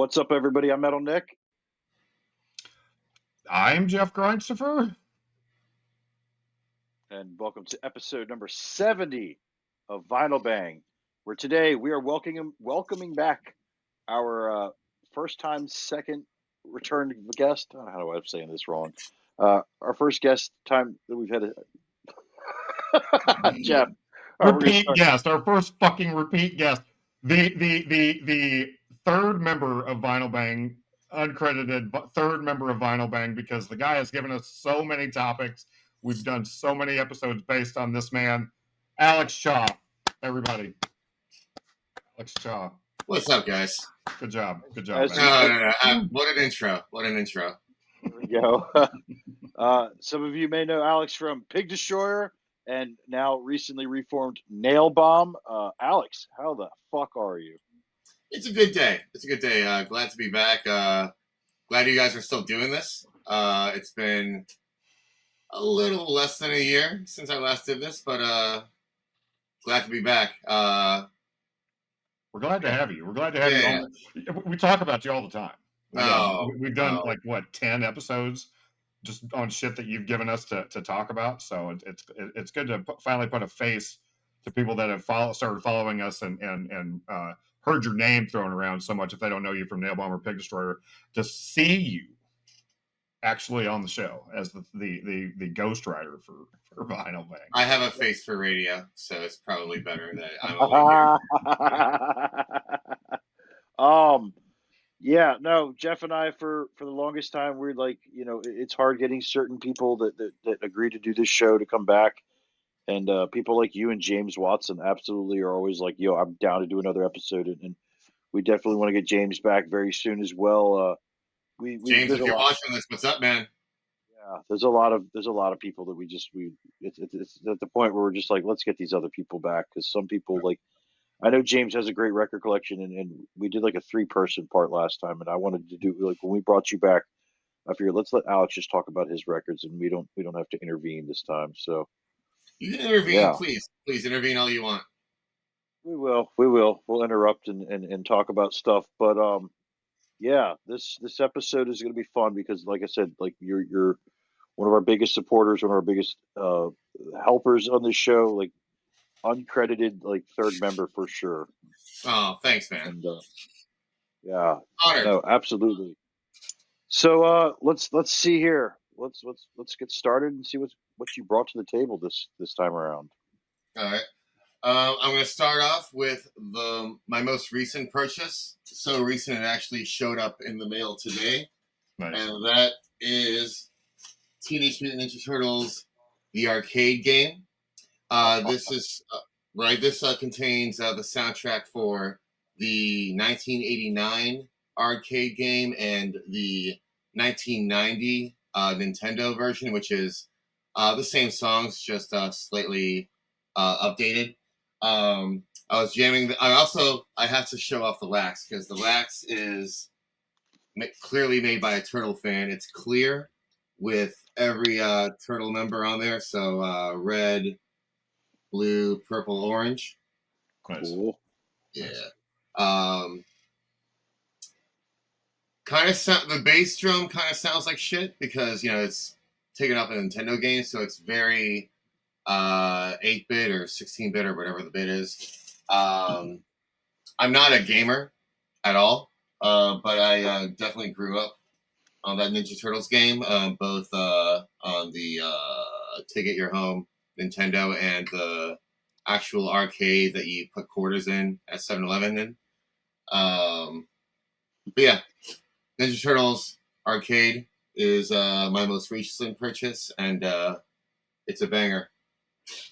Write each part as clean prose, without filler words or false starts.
What's up, everybody? I'm Metal Nick. I'm Jeff Grindstoffer. And welcome to episode number 70 of Vinyl Bang, where today we are welcoming back our first-time, second return guest. I don't know how I'm saying this wrong. Our first guest time that we've had. Jeff. Repeat guest. Our first fucking repeat guest. The third member of Vinyl Bang, uncredited third member of Vinyl Bang, because the guy has given us so many topics. We've done so many episodes based on this man, Alex Cha. Everybody. Alex Cha. What's up, guys? Good job. Good job, As man. No. What an intro. What an intro. There we go. Some of you may know Alex from Pig Destroyer and now recently reformed Nail Bomb. Alex, how the fuck are you? It's a good day. It's a good day. Glad to be back. Glad you guys are still doing this. It's been a little less than a year since I last did this, but glad to be back. We're glad to have you. We're glad to have you on. We talk about you all the time. We've done 10 episodes just on shit that you've given us to talk about. So it's good to finally put a face to people that have started following us and heard your name thrown around so much if they don't know you from Nail Bomb or Pig Destroyer, to see you actually on the show as the ghost writer for Vinyl Bang. I have a face for radio, so it's probably better that I'm only here. Yeah, no, Jeff and I for the longest time we're like, it's hard getting certain people that agree to do this show to come back. And people like you and James Watson absolutely are always like, yo, I'm down to do another episode, and we definitely want to get James back very soon as well. James, if you're watching this, what's up, man? Yeah, there's a lot of people that it's at the point where we're just like, let's get these other people back, because some people like, I know James has a great record collection, and we did like a 3-person part last time, and I wanted to do, like, when we brought you back, I figured let's let Alex just talk about his records, and we don't have to intervene this time. So you can intervene, please intervene all you want. We will. We'll interrupt and talk about stuff. But yeah, this episode is going to be fun because, like I said, like you're one of our biggest supporters, one of our biggest helpers on this show, like uncredited, like third member for sure. Oh, thanks, man. And, yeah, honored. No, absolutely. So let's see here. Let's get started and see what you brought to the table this time around. All right. I'm going to start off with my most recent purchase. So recent it actually showed up in the mail today. Nice. And that is Teenage Mutant Ninja Turtles, the arcade game. This is This contains the soundtrack for the 1989 arcade game and the 1990 Nintendo version, which is the same songs, just slightly updated. I was jamming. I have to show off the lax, because the lax is clearly made by a Turtle fan. It's clear with every Turtle member on there. So red, blue, purple, orange. Nice. Cool. Yeah. The bass drum kind of sounds like shit because it's taken off a Nintendo game, so it's very 8-bit or 16-bit or whatever the bit is. I'm not a gamer at all, but I definitely grew up on that Ninja Turtles game, both on the Take It Your Home Nintendo and the actual arcade that you put quarters in at 7-Eleven. But yeah, Ninja Turtles arcade is my most recent purchase, and it's a banger.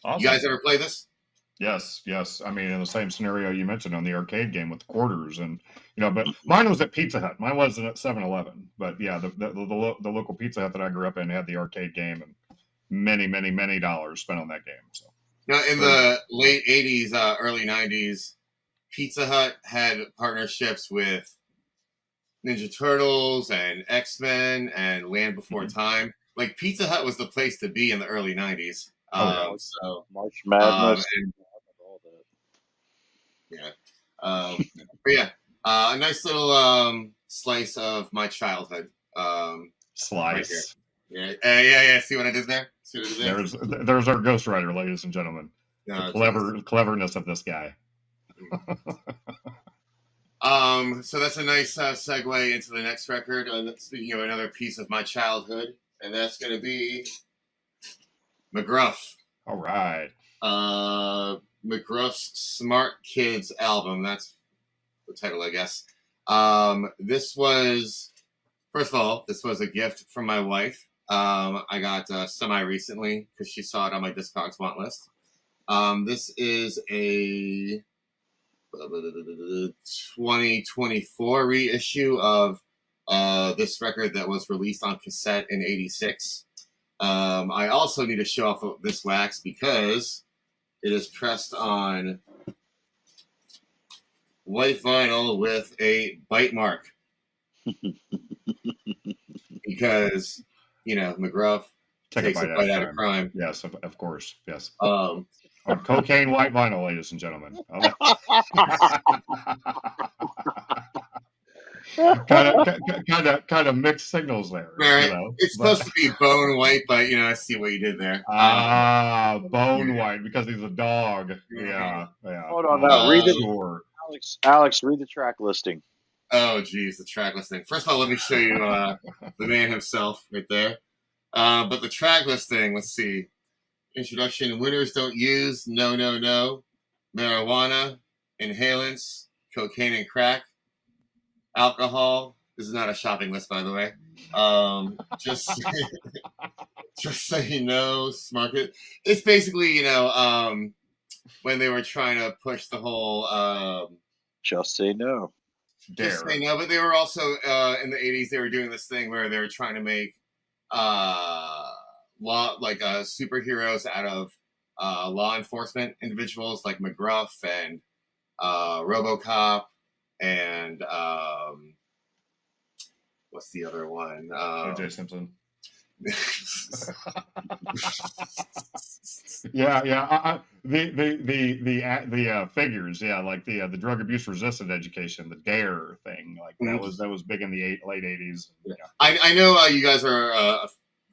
Awesome. You guys ever play this? Yes. I mean, in the same scenario you mentioned on the arcade game with the quarters, and but mine was at Pizza Hut. Mine wasn't at 7-Eleven, but yeah, the local Pizza Hut that I grew up in had the arcade game, and many dollars spent on that game. So now, in the late 80s, early 90s, Pizza Hut had partnerships with Ninja Turtles and X-Men and Land Before Time. Like, Pizza Hut was the place to be in the early 90s. So March Madness. All that. Yeah. But yeah, a nice little slice of my childhood. Slice. Right yeah. See what I did there? There's our ghostwriter, ladies and gentlemen. The cleverness of this guy. So that's a nice segue into the next record. Speaking of another piece of my childhood, and that's going to be McGruff. All right. McGruff's Smart Kids album. That's the title, I guess. This was, first of all, this was a gift from my wife. I got semi recently because she saw it on my Discogs want list. This is a 2024 reissue of this record that was released on cassette in '86. I also need to show off this wax because it is pressed on white vinyl with a bite mark. Because, McGruff takes a bite out of crime. Yes, of course. Yes. On cocaine white vinyl, ladies and gentlemen. kind of mixed signals there. Right. It's supposed to be bone white, but I see what you did there. Bone white because he's a dog. Yeah. Hold on now. Read it. Sure. Alex, read the track listing. Oh, geez, the track listing. First of all, let me show you the man himself right there. But the track listing, let's see. Introduction: Winners don't use, no, marijuana, inhalants, cocaine and crack, alcohol. This is not a shopping list, by the way. Just so you know, smart kid. It's basically, when they were trying to push the whole just say no. Just say no, but they were also in the 80s. They were doing this thing where they were trying to make superheroes out of law enforcement individuals like McGruff and RoboCop and what's the other one? O.J. Simpson. Yeah. The figures, like the drug abuse resistant education, the DARE thing, like that was big in the late 80s. Yeah. I know you guys are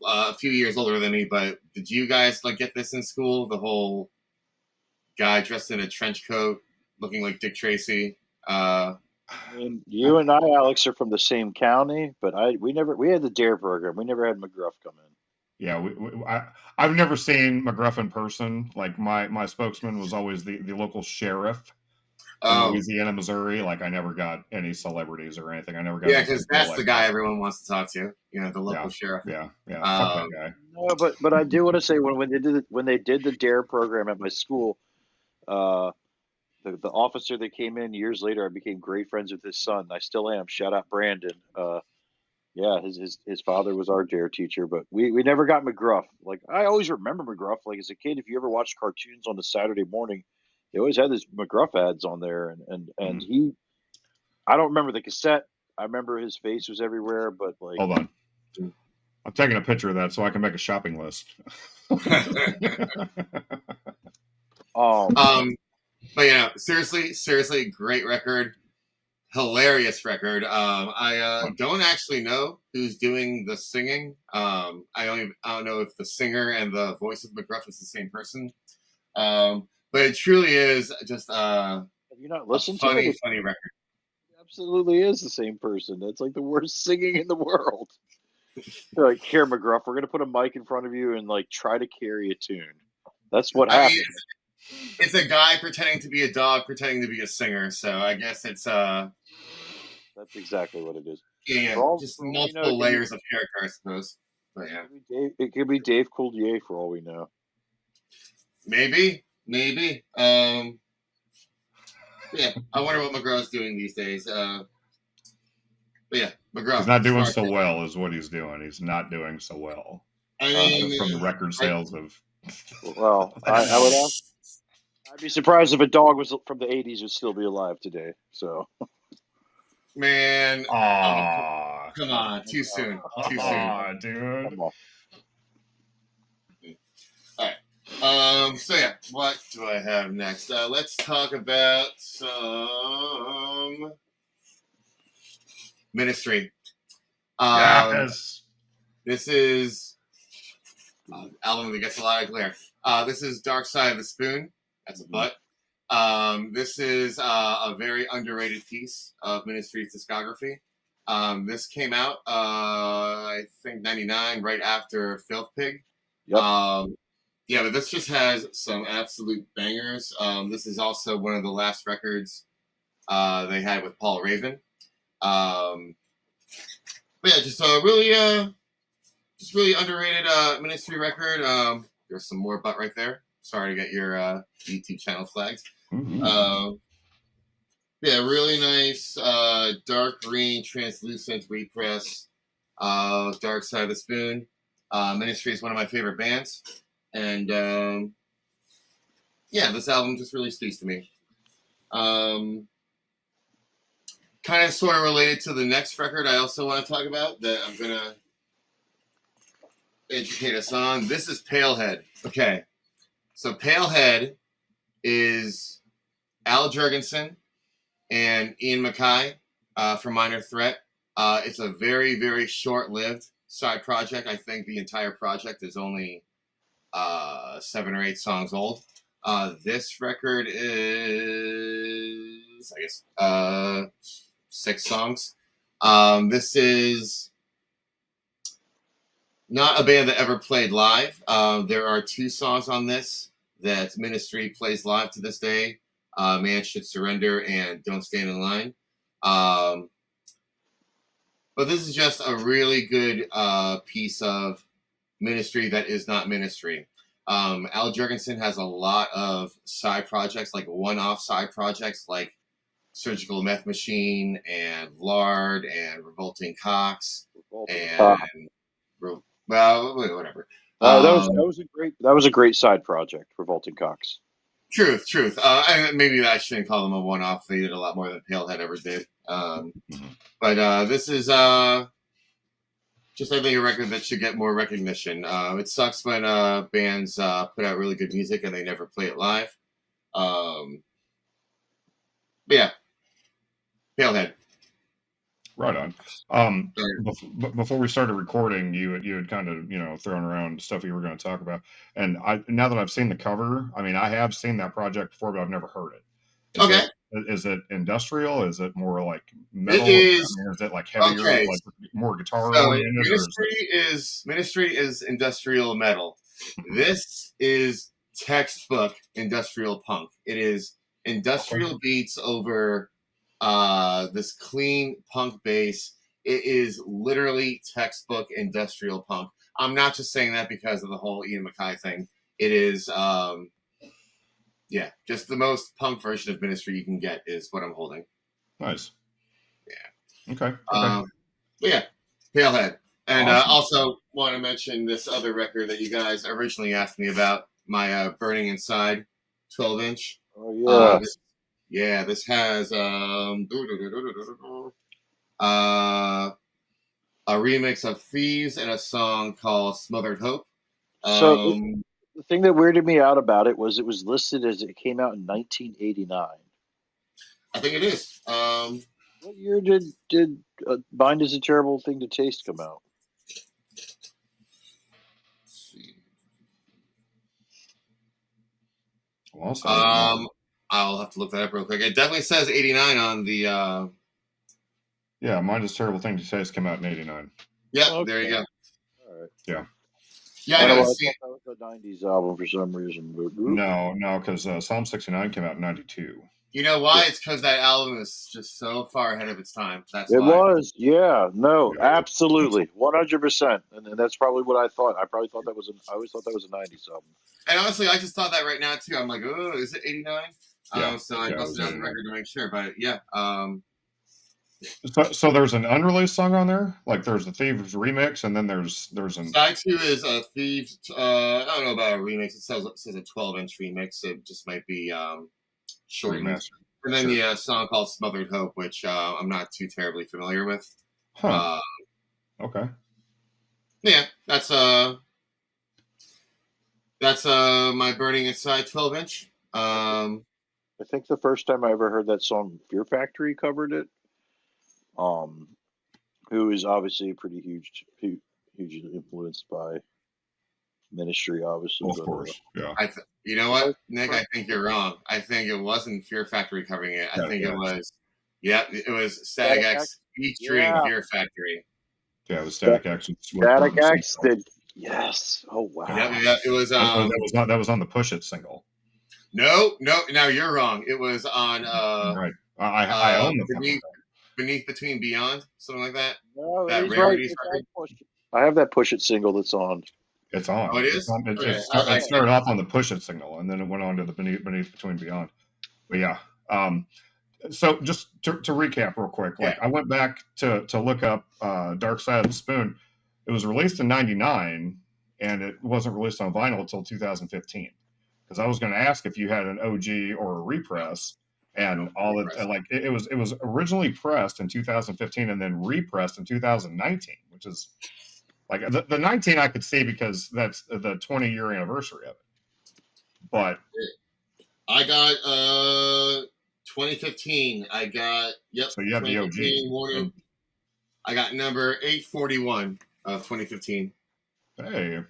a few years older than me, but did you guys get this in school? The whole guy dressed in a trench coat, looking like Dick Tracy. You and I, Alex, are from the same county, but we had the DARE program. We never had McGruff come in. Yeah, I've never seen McGruff in person. Like my spokesman was always the local sheriff in Louisiana, Missouri. Like I never got any celebrities or anything. I never got. Yeah, because that's the guy everyone wants to talk to. The local sheriff. Yeah. Fuck that guy. No, but I do want to say when they did the DARE program at my school, the officer that came in years later, I became great friends with his son. I still am. Shout out Brandon. Yeah, his father was our DARE teacher, but we never got McGruff. Like I always remember McGruff. Like as a kid, if you ever watched cartoons on a Saturday morning, they always had this McGruff ads on there, and he. I don't remember the cassette. I remember his face was everywhere, but like. Hold on, I'm taking a picture of that so I can make a shopping list. But seriously, great record. Hilarious record. I don't actually know who's doing the singing. I don't know if the singer and the voice of McGruff is the same person. But it truly is just have you not listened to it? Funny record. It absolutely is the same person. That's like the worst singing in the world. They're like, here, McGruff, we're gonna put a mic in front of you and like try to carry a tune. That's what happened. It's a guy pretending to be a dog, pretending to be a singer. So I guess it's that's exactly what it is. Yeah, just multiple layers of character, I suppose. But yeah, it could be Dave Coulier for all we know. Maybe. Yeah, I wonder what McGraw's doing these days. But yeah, McGraw. He's not doing so well, is what he's doing. He's not doing so well. I mean, from the record sales of. Well, I would ask. I'd be surprised if a dog was from the '80s would still be alive today. So. Man, come on, too soon, dude. Come on. All right. So yeah, what do I have next? Let's talk about some Ministry. Yes. This is album that gets a lot of glare. This is Dark Side of the Spoon. That's a butt. This is a very underrated piece of Ministry's discography. This came out, I think, 99, right after Filth Pig. Yep. Yeah, but this just has some absolute bangers. This is also one of the last records they had with Paul Raven. But yeah, just a really underrated Ministry record. There's some more butt right there. Sorry to get your YouTube channel flagged. Yeah, really nice dark green translucent repress of Dark Side of the Spoon. Ministry is one of my favorite bands. And yeah, this album just really speaks to me. Kind of sort of related to the next record I also want to talk about that I'm going to educate us on. This is Palehead. Okay. So Palehead is Al Jurgensen and Ian MacKaye from Minor Threat. It's a very, very short-lived side project. I think the entire project is only 7 or 8 songs old. This record is, I guess, 6 songs. This is not a band that ever played live. There are 2 songs on this that Ministry plays live to this day. Man Should Surrender and Don't Stand in Line. But this is just a really good piece of Ministry that is not Ministry. Al Jurgensen has a lot of side projects, like one-off side projects, like Surgical Meth Machine and Lard and Revolting Cocks and well, whatever. That was a great side project, Revolting Cocks. Truth. Maybe I shouldn't call them a one-off. They did a lot more than Palehead ever did. But this is just, I think, a record that should get more recognition. It sucks when bands put out really good music and they never play it live. But yeah, Palehead. Right on. Before we started recording, you had kind of thrown around stuff you were going to talk about, and now that I've seen the cover, I mean, I have seen that project before, but I've never heard it. Is it industrial? Is it more like metal? Is it like heavier, like more guitar oriented? Ministry is industrial metal. This is textbook industrial punk. It is industrial beats over this clean punk bass. It is literally textbook industrial punk. I'm not just saying that because of the whole Ian MacKaye thing. It is just the most punk version of Ministry you can get is what I'm holding. Nice. Yeah. Okay. Yeah, Palehead. And awesome. Also want to mention this other record that you guys originally asked me about, my Burning Inside 12-inch. Oh, yeah. This has a remix of Thieves and a song called Smothered Hope. So the thing that weirded me out about it was listed as it came out in 1989. I think it is. What year did Bind Is a Terrible Thing to Taste come out? Let's see. Well, I'll have to look that up real quick. It definitely says 89 on the. Yeah, Mind Is a Terrible Thing to Taste came out in 89. Yeah, okay. There you go. All right. Yeah. Yeah, I thought that was a 90s album for some reason. No, because Psalm 69 came out in 92. You know why? It's because that album is just so far ahead of its time. That's it why. Was. Yeah. No. Absolutely. 100%. And that's probably what I thought. I always thought that was a 90s album. And honestly, I just thought that right now too. I'm like, oh, is it 89? Yeah. So I busted out the record to make sure. But yeah. So there's an unreleased song on there. Like there's the Thieves remix, and then there's an side 2 is a Thieves. I don't know about a remix. It says a 12-inch remix. It just might be shortened. And then the song called Smothered Hope, which I'm not too terribly familiar with. Huh. Okay. Yeah, that's my Burning Inside 12-inch. I think the first time I ever heard that song, Fear Factory covered it. who is obviously pretty hugely influenced by Ministry, obviously. Well, of course, yeah. You know what, Nick? I think you're wrong. I think it wasn't Fear Factory covering it. I think it was, it was Static X featuring Fear Factory. Yeah, it was Static X. Static X did. Yes. Oh wow. Yeah, it was. That was on the Push It single. No. Now you're wrong. It was on. Right. I own the Beneath, Between, Beyond, something like that. No, that he's right. I have that Push It single that's on. It's on. Oh, it is. It started off on the Push It single, and then it went on to the Beneath, Between, Beyond. But yeah. So just to recap real quick, like I went back to look up Dark Side of the Spoon. It was released in '99, and it wasn't released on vinyl until 2015. Because I was going to ask if you had an OG or a repress, and all it like it was originally pressed in 2015 and then repressed in 2019, which is like the 19 I could see because that's the 20-year anniversary of it. But I got 2015. I got So you have the OG. I got number 841 of 2015. Hey.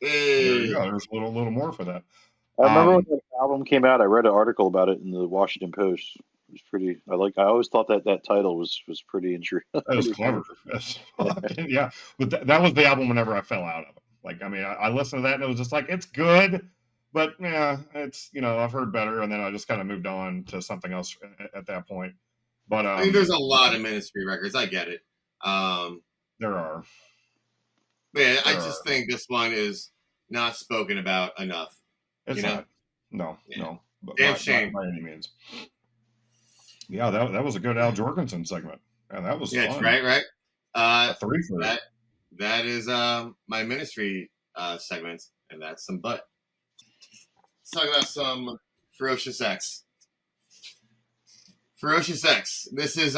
There you go. There's a little more for that. I remember when the album came out. I read an article about it in the Washington Post. It was pretty. I always thought that title was pretty interesting. That was clever. Yeah, but that was the album whenever I fell out of it. Like, I mean, I listened to that and it was just like, it's good, but yeah, it's, I've heard better, and then I just kind of moved on to something else at that point. But I mean, there's a lot of Ministry records. I get it. There are. Man, I just think this one is not spoken about enough. It's not. No. Damn shame. By any means. Yeah, that was a good Al Jorgensen segment. And that was fun. Right. Three for that is my Ministry segment, and that's some butt. Let's talk about some Ferocious X. Ferocious X. This is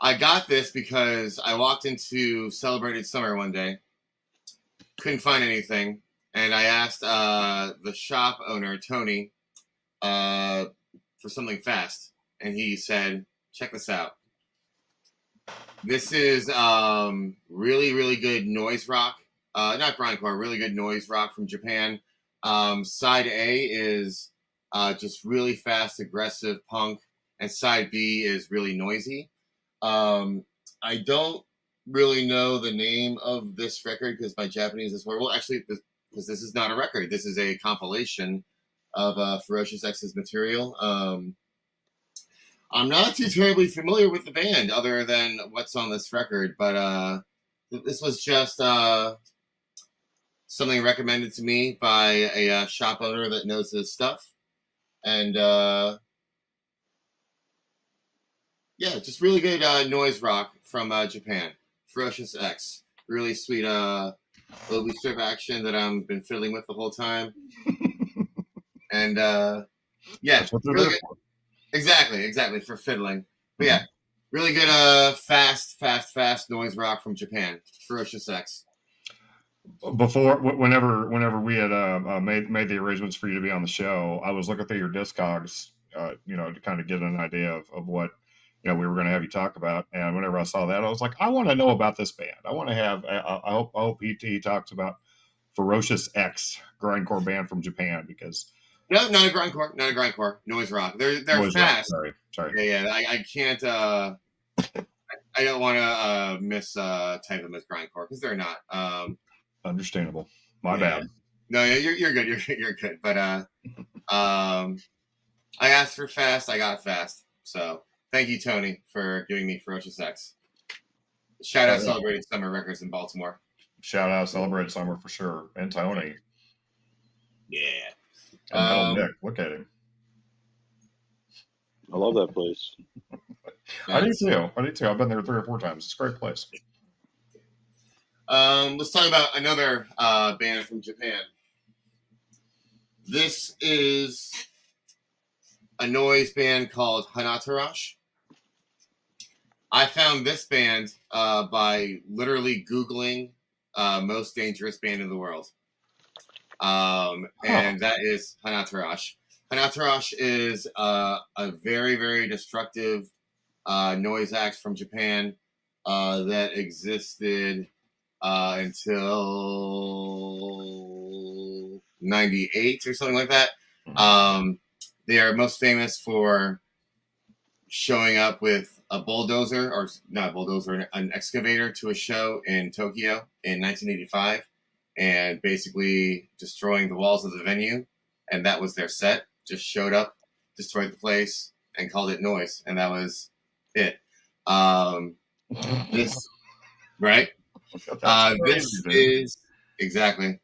I got this because I walked into Celebrated Summer one day, couldn't find anything, and I asked the shop owner, Tony, for something fast, and he said, check this out. This is really, really good noise rock. Not grindcore, really good noise rock from Japan. Side A is just really fast, aggressive punk, and side B is really noisy. I don't really know the name of this record because my Japanese is horrible. Actually, because this is not a record. This is a compilation of Ferocious X's material. I'm not too terribly familiar with the band other than what's on this record, but this was just something recommended to me by a shop owner that knows this stuff. And just really good noise rock from Japan. Ferocious X. Really sweet little strip action that I've been fiddling with the whole time. And really good. Exactly, for fiddling. But yeah, really good fast noise rock from Japan. Ferocious X. Whenever we had made the arrangements for you to be on the show, I was looking through your Discogs, to kind of get an idea of what we were going to have you talk about. And whenever I saw that, I was like, I want to know about this band. I want to have. I hope he talks about Ferocious X, grindcore band from Japan, because. No, not a grindcore. Noise rock. They're noise fast. Rock. Sorry. Yeah. I can't. I don't want to type them as grindcore because they're not. Understandable. My bad. No, you're good. You're good. But I asked for fast. I got fast. So thank you, Tony, for giving me Ferocious X. Shout out Celebrated Summer Records in Baltimore. Shout out Celebrated Summer for sure, and Tony. Yeah. Nick, look at him. I love that place. I do too. I've been there 3 or 4 times. It's a great place. Let's talk about another band from Japan. This is a noise band called Hanatarash. I found this band by literally Googling most dangerous band in the world. And that is Hanatarash. Hanatarash is a very, very destructive noise acts from Japan that existed until 98 or something like that. They are most famous for showing up with a bulldozer, or not a bulldozer, an excavator to a show in Tokyo in 1985, and basically destroying the walls of the venue. And that was their set. Just showed up, destroyed the place, and called it Noise, and that was it. This right. This is exactly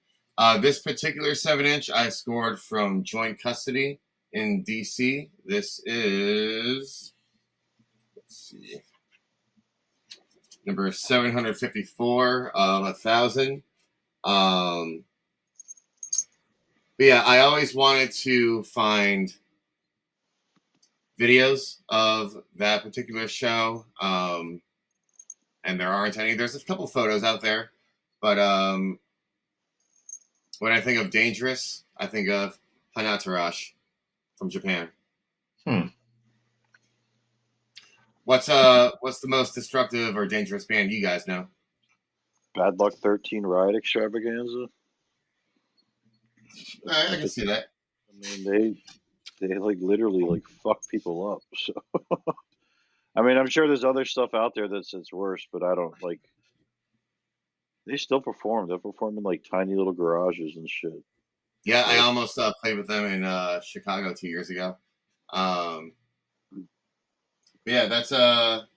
this particular 7-inch I scored from joint custody in DC. This is, let's see, number 754 of 1,000. But yeah, I always wanted to find videos of that particular show, and there aren't any. There's a couple photos out there, but when I think of dangerous, I think of Hanatarash from Japan. What's the most destructive or dangerous band you guys know? Bad Luck 13 Riot Extravaganza. I can see that. I mean, they like literally like fuck people up. So, I mean, I'm sure there's other stuff out there that's worse, but I don't like. They still perform. They perform in like tiny little garages and shit. Yeah, I almost played with them in Chicago 2 years ago. Yeah, that's a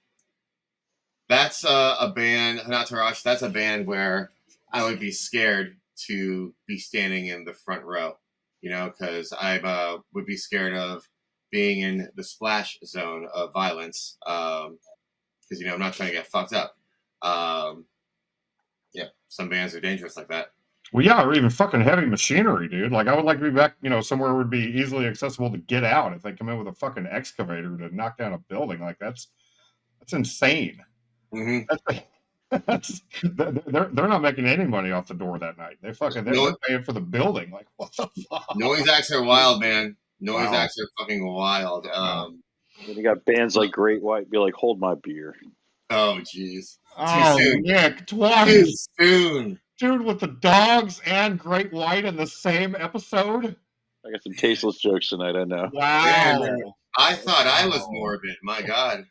band, Hanatarash. That's a band where I would be scared to be standing in the front row, because I would be scared of being in the splash zone of violence, because I'm not trying to get fucked up. Yeah, some bands are dangerous like that. Well, yeah, or even fucking heavy machinery, dude. Like, I would like to be back, somewhere would be easily accessible to get out. If they come in with a fucking excavator to knock down a building, like that's insane. They're not making any money off the door that night. They're paying for the building. Like, what the fuck? Noise acts are wild, man. Noise acts are fucking wild. You got bands like Great White be like, "Hold my beer." Oh, jeez. Oh, Nick, twice. Too soon. Dude, with the dogs and Great White in the same episode? I got some tasteless jokes tonight, I know. Wow. Man, I thought I was morbid. My God.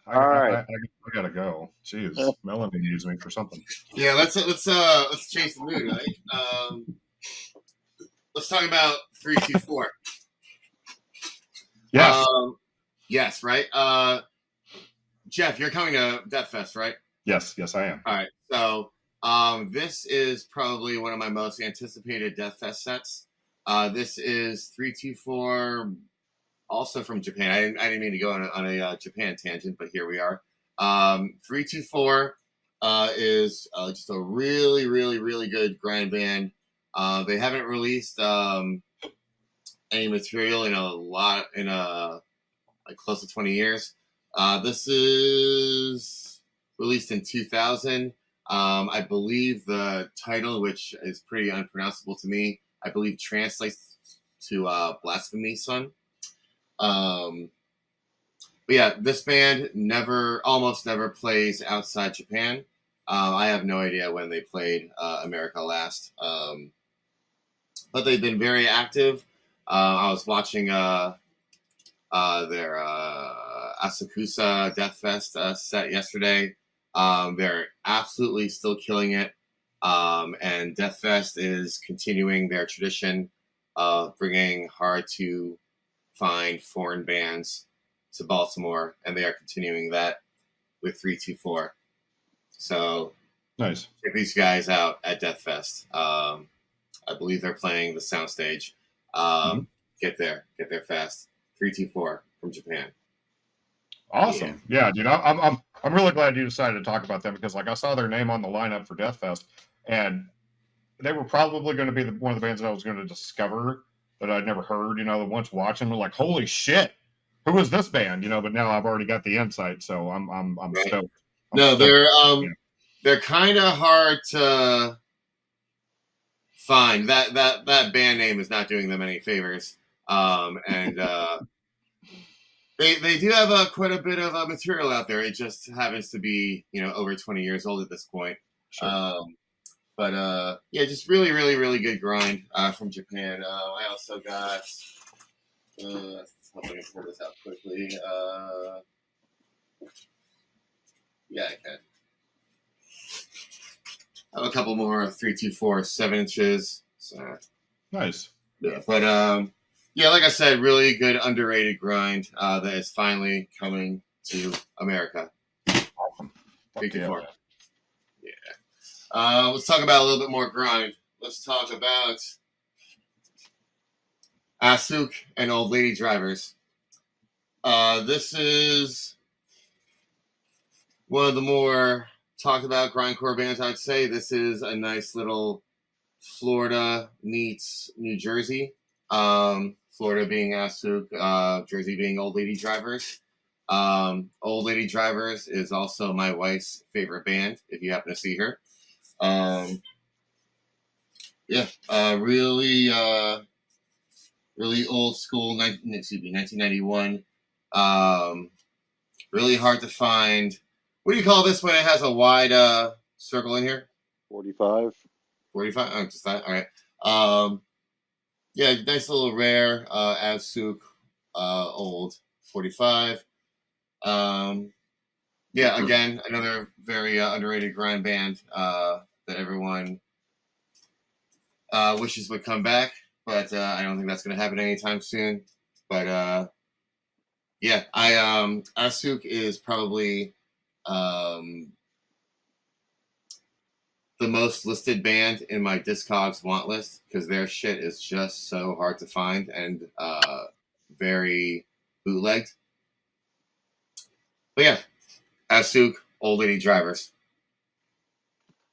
I gotta go. Jeez, Melanie needs me for something. Yeah, let's change the mood, right? Let's talk about 324. Yes. Yes, right. Jeff, you're coming to Death Fest, right? Yes, I am. All right. So this is probably one of my most anticipated Death Fest sets. This is 324, also from Japan. I didn't mean to go on a Japan tangent, but here we are. 324 is just a really, really, really good grind band. They haven't released any material in like close to 20 years. This is released in 2000. I believe the title, which is pretty unpronounceable to me, I believe translates to Blasphemy Son. But yeah, this band almost never plays outside Japan. I have no idea when they played America last. But they've been very active. I was watching their Asakusa Death Fest set yesterday. They're absolutely still killing it. And Death Fest is continuing their tradition of bringing hard to find foreign bands to Baltimore, and they are continuing that with 324. So nice. Check these guys out at Death Fest. I believe they're playing the soundstage. Get there fast. 324 from Japan. Awesome. Yeah, dude. I'm really glad you decided to talk about them, because like I saw their name on the lineup for Death Fest, and they were probably going to be one of the bands that I was going to discover that I'd never heard. Once watching them, like, holy shit, who is this band? But now I've already got the insight, so I'm right. Stoked. They're kind of hard to find. That band name is not doing them any favors. They do have quite a bit of material out there. It just happens to be over 20 years old at this point. Sure. But yeah, just really, really, really good grind from Japan. I also got. Let me pull this out quickly. Yeah, I can. I have a couple more 324 7-inches. So Nice. yeah, but yeah, like I said, really good underrated grind that is finally coming to America. Awesome. 324. Yeah. Let's talk about a little bit more grind. Let's talk about Asuk and Old Lady Drivers. This is one of the more talked about grindcore bands, I'd say. This is a nice little Florida meets New Jersey. Florida being Asuk, Jersey being Old Lady Drivers. Old Lady Drivers is also my wife's favorite band, if you happen to see her. Yeah, really old school, 1991. Really hard to find. What do you call this when it has a wide circle in here? 45. 45? Oh, just that? All right. Yeah, nice little rare Asuk old 45. Yeah, again, another very underrated grind band that everyone wishes would come back, but I don't think that's going to happen anytime soon. But yeah, Asuk is probably the most listed band in my Discogs want list because their shit is just so hard to find and very bootlegged. But yeah, Asuk, Old Lady Drivers.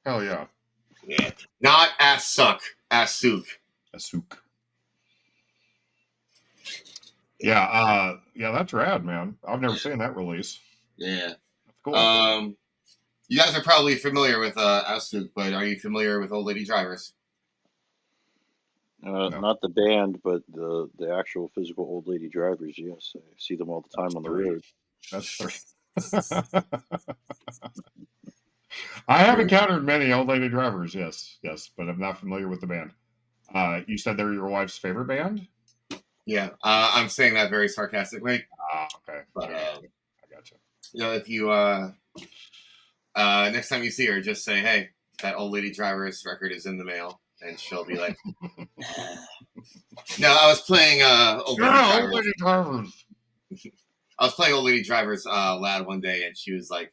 Hell yeah. Yeah. Not Asuk, Asuk. Asuk. Yeah, that's rad, man. I've never seen that release. Yeah. That's cool. You guys are probably familiar with Asuk, but are you familiar with Old Lady Drivers? No. Not the band, but the actual physical Old Lady Drivers. Yes, I see them all the time on the road. That's 3. I have encountered many Old Lady Drivers, yes, but I'm not familiar with the band. You said they're your wife's favorite band? Yeah, I'm saying that very sarcastically. Okay. But I gotcha. If you next time you see her, just say, "Hey, that Old Lady Drivers record is in the mail," and she'll be like, "No, I was playing Old Lady Drivers." I was playing Old Lady Drivers loud one day, and she was like,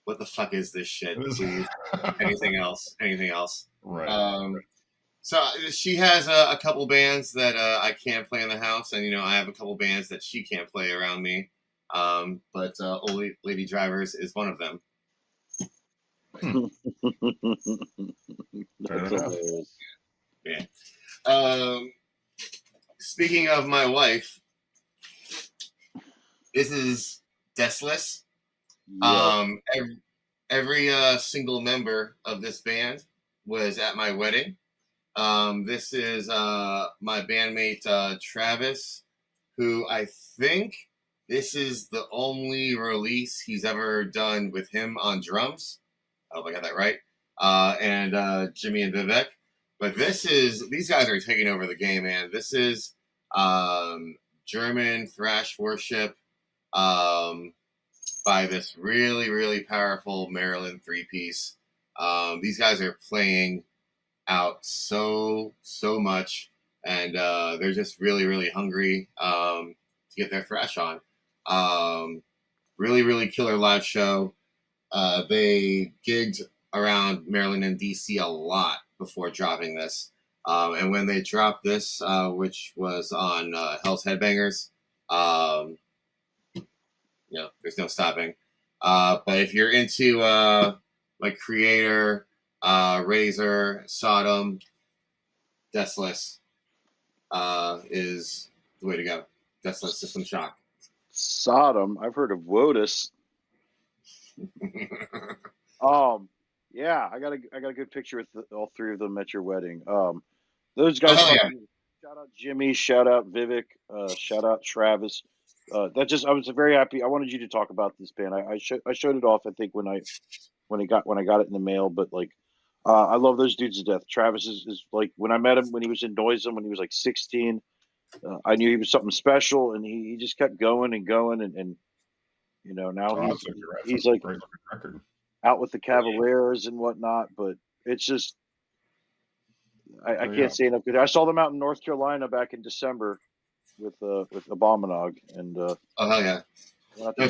"What the fuck is this shit? Please, anything else? Anything else?" Right. So she has a couple bands that I can't play in the house, and I have a couple bands that she can't play around me. But Old Lady Drivers is one of them. That's hilarious. Yeah. Speaking of my wife, this is Deathless. Yeah. Every single member of this band was at my wedding. This is my bandmate Travis, who I think this is the only release he's ever done with him on drums. I hope I got that right. And Jimmy and Vivek. But these guys are taking over the game, man. This is German thrash worship by this really, really powerful Maryland 3-piece. These guys are playing out so much, and they're just really, really hungry to get their thrash on. Really, really killer live show. They gigged around Maryland and DC a lot before dropping this. And when they dropped this, which was on Hell's Headbangers, there's no stopping. But if you're into like Creator, Razor, Sodom, Deathless is the way to go. Deathless System Shock. Sodom. I've heard of Wotus. Yeah, I got a good picture with all three of them at your wedding. Those guys. Yeah. Shout out Jimmy. Shout out Vivek. Shout out Travis. I was very happy. I wanted you to talk about this band. I showed it off. I think when I got it in the mail. But like, I love those dudes to death. Travis is like when I met him when he was in Noisem when he was like 16. I knew he was something special, and he just kept going and going, and now he's like great record. out with the Cavaliers and whatnot. But it's just I can't say enough good. I saw them out in North Carolina back in December with Abominog, and oh hell yeah. no,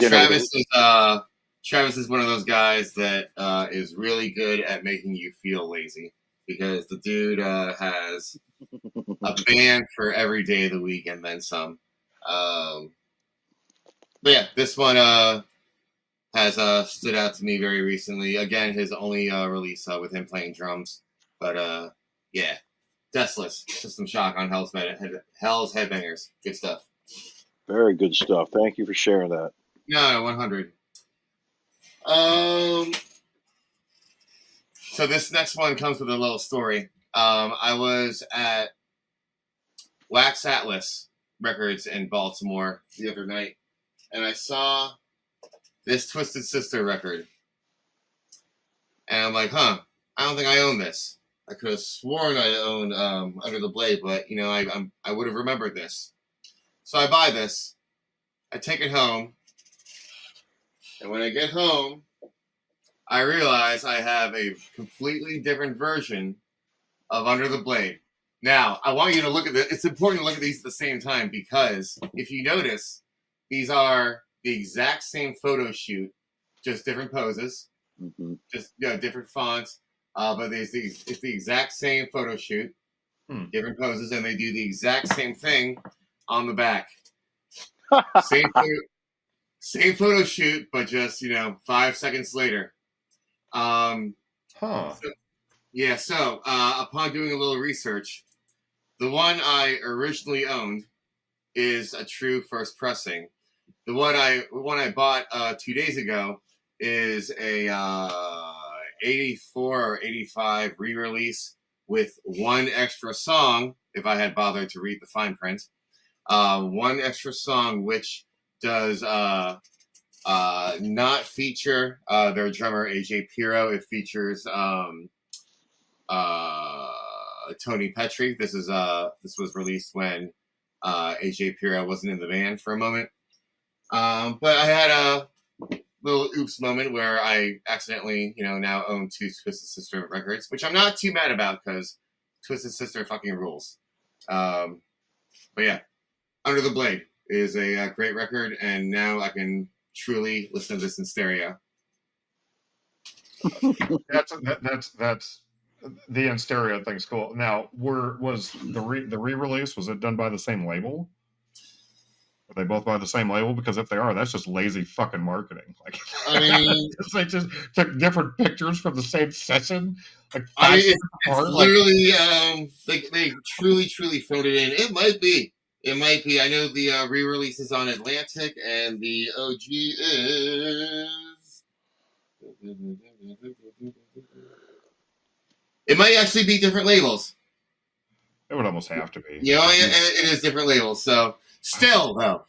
Travis is one of those guys that is really good at making you feel lazy because the dude has a band for every day of the week and then some. But yeah, this one has stood out to me very recently. Again, his only release with him playing drums. But yeah, Deathless, System Shock on Hell's Headbangers. Good stuff. Very good stuff. Thank you for sharing that. No, 100. So this next one comes with a little story. I was at Wax Atlas Records in Baltimore the other night, and I saw this Twisted Sister record. And I'm like, I don't think I own this. I could have sworn I owned Under the Blade, but I would have remembered this. So I buy this. I take it home. And when I get home, I realize I have a completely different version of Under the Blade. Now, I want you to look at this. It's important to look at these at the same time because if you notice, these are the exact same photo shoot, just different poses, just different fonts. But it's the exact same photo shoot, different poses, and they do the exact same thing on the back. Same photo shoot, but just 5 seconds later. So upon doing a little research, the one I originally owned is a true first pressing. The one I bought 2 days ago is a 84 or 85 re-release with one extra song, if I had bothered to read the fine print. One extra song which does not feature their drummer AJ Piro. It features Tony Petrie. This was released when AJ Piro wasn't in the band for a moment. But I had a little oops moment where I accidentally, now own 2 Twisted Sister records, which I'm not too mad about because Twisted Sister fucking rules. But yeah, Under the Blade is a great record, and now I can truly listen to this in stereo. That's the in stereo thing's cool. Now, was the re-release, was it done by the same label? Are they both by the same label? Because if they are, that's just lazy fucking marketing. Like, I mean, they just took different pictures from the same session. Like, it's literally they truly phoned it in. It might be. I know the re-release is on Atlantic, and the OG is. It might actually be different labels. It would almost have to be. It is different labels. So still, though,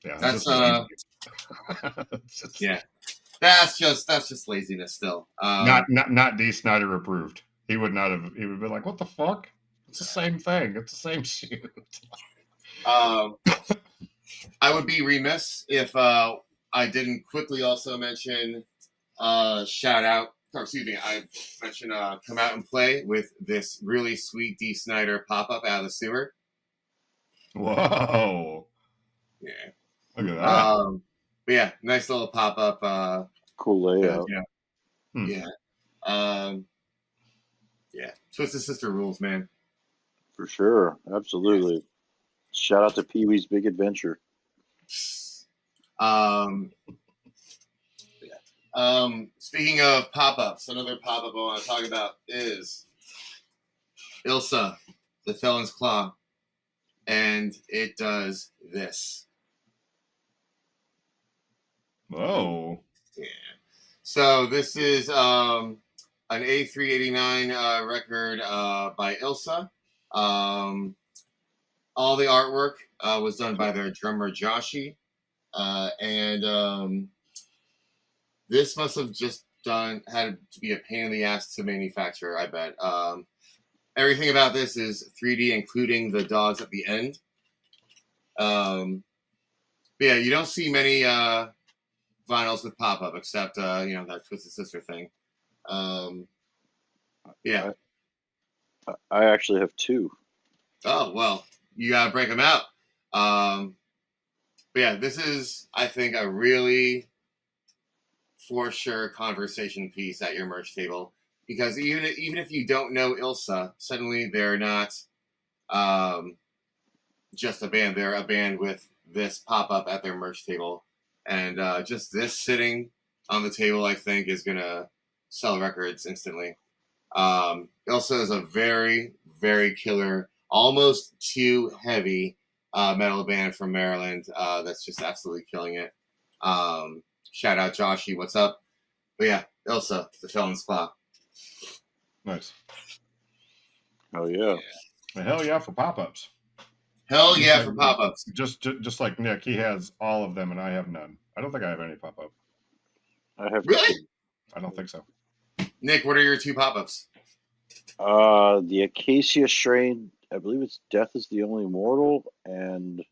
that's that's just laziness. Still, not D. Snyder approved. He would not have. He would have been like, "What the fuck? It's the same thing. It's the same shoot." I would be remiss if I didn't quickly also mention shout out. Or excuse me, I mentioned come out and play with this really sweet D. Snyder pop up out of the sewer. Whoa! Yeah, look at that. But yeah, nice little pop up. Cool layout. Yeah. Twisted Sister rules, man. For sure, absolutely. Yeah. Shout out to Pee Wee's Big Adventure. Speaking of pop-ups, another pop-up I want to talk about is Ilsa, the Felon's Claw, and it does this. Whoa. Yeah. So this is an A389 record by Ilsa. all the artwork was done by their drummer Joshi, and this must have just had to be a pain in the ass to manufacture. I bet. Everything about this is 3D, including the dogs at the end. But yeah, you don't see many vinyls with pop-up except that Twisted Sister thing. Yeah. I actually have 2. Oh well, you gotta break them out. But yeah, this is, I think, a really for sure conversation piece at your merch table, because even if you don't know Ilsa, suddenly they're not just a band. They're a band with this pop up at their merch table, and just this sitting on the table, I think, is gonna sell records instantly. Ilsa is a very, very killer, almost too heavy metal band from Maryland that's just absolutely killing it. Shout out Joshi, what's up? But yeah, Ilsa, the Felon Spa. Nice. Oh yeah. Hell yeah for pop-ups. Hell yeah for pop-ups. Just like Nick, he has all of them and I have none. I don't think I have any pop-up. I have really? 2. I don't think so. Nick, what are your 2 pop-ups? The Acacia strain, I believe it's Death is the Only Mortal, and